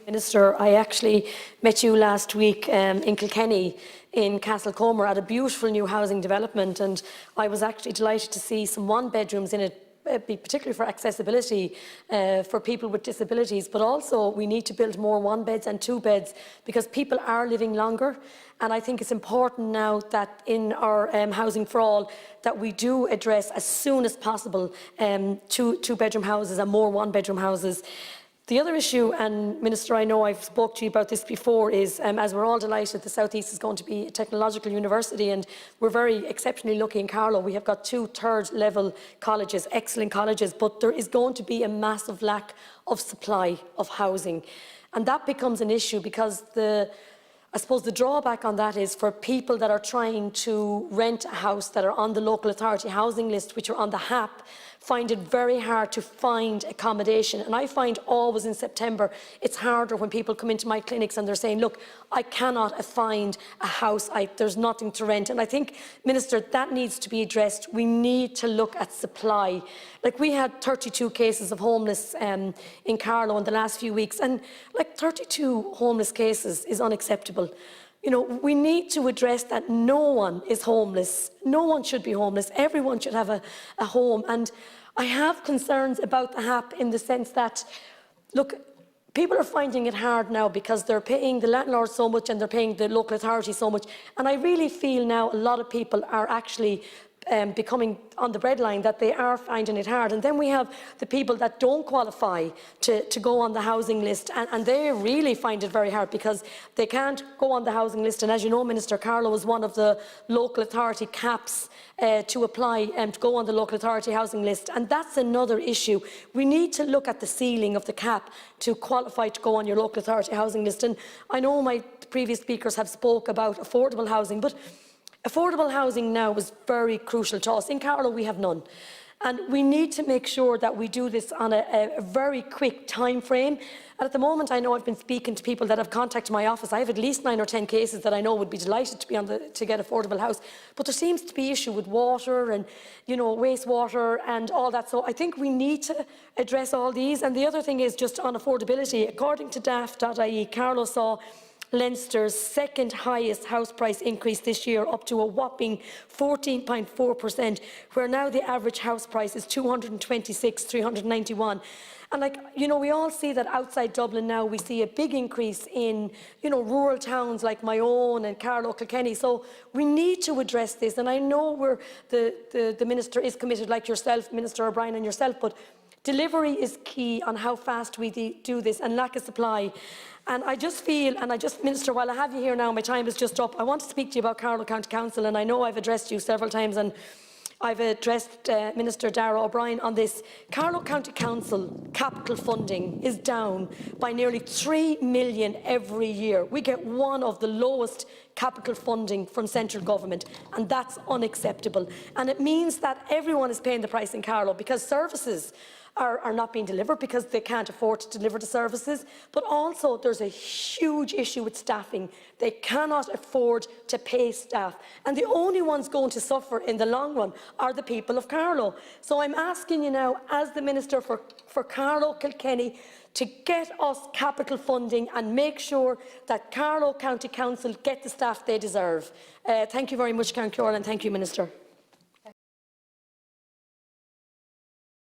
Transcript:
Minister, I actually met you last week in Kilkenny in Castlecomer at a beautiful new housing development, and I was actually delighted to see some one-bedrooms in it, particularly for accessibility for people with disabilities, but also we need to build more one-beds and two-beds because people are living longer. And I think it's important now that in our Housing for All that we do address as soon as possible two-bedroom houses and more one-bedroom houses. The other issue, and Minister, I know I've spoke to you about this before, is as we're all delighted the South East is going to be a technological university, and we're very exceptionally lucky in Carlow. We have got 2 third-level colleges, excellent colleges, but there is going to be a massive lack of supply of housing. And that becomes an issue because I suppose the drawback on that is for people that are trying to rent a house that are on the local authority housing list, which are on the HAP, find it very hard to find accommodation. And I find always in September, it's harder when people come into my clinics and they're saying, look, I cannot find a house, there's nothing to rent. And I think, Minister, that needs to be addressed. We need to look at supply. Like, we had 32 cases of homeless in Carlow in the last few weeks, and like 32 homeless cases is unacceptable. You know, we need to address that no one is homeless. No one should be homeless. Everyone should have a home. And I have concerns about the HAP in the sense that, look, people are finding it hard now because they're paying the landlord so much and they're paying the local authority so much. And I really feel now a lot of people are actually becoming on the breadline, that they are finding it hard. And then we have the people that don't qualify to go on the housing list, and they really find it very hard because they can't go on the housing list. And as you know, Minister, Carlow is one of the local authority caps to apply and to go on the local authority housing list, and that's another issue. We need to look at the ceiling of the cap to qualify to go on your local authority housing list. And I know my previous speakers have spoke about affordable housing, but affordable housing now is very crucial to us. In Carlow we have none. And we need to make sure that we do this on a very quick time frame. And at the moment, I know I've been speaking to people that have contacted my office. I have at least 9 or 10 cases that I know would be delighted to be to get affordable house. But there seems to be issue with water and, you know, wastewater and all that. So I think we need to address all these. And the other thing is just on affordability. According to daft.ie, Carlow saw Leinster's second highest house price increase this year, up to a whopping 14.4%, where now the average house price is 226,391. And, like, you know, we all see that outside Dublin now, we see a big increase in, you know, rural towns like my own and Carlow, Kilkenny. So we need to address this. And I know the Minister is committed, like yourself, Minister O'Brien, and yourself, but delivery is key on how fast we do this, and lack of supply. And I just feel, Minister, while I have you here now, my time is just up, I want to speak to you about Carlow County Council, and I know I've addressed you several times, and I've addressed Minister Darragh O'Brien on this. Carlow County Council capital funding is down by nearly 3 million every year. We get one of the lowest capital funding from central government, and that's unacceptable. And it means that everyone is paying the price in Carlow because services are not being delivered because they can't afford to deliver the services. But also there's a huge issue with staffing. They cannot afford to pay staff. And the only ones going to suffer in the long run are the people of Carlow. So I'm asking you now, as the Minister for Carlow, Kilkenny, to get us capital funding and make sure that Carlow County Council get the staff they deserve. Thank you very much, Councillor, and thank you, Minister.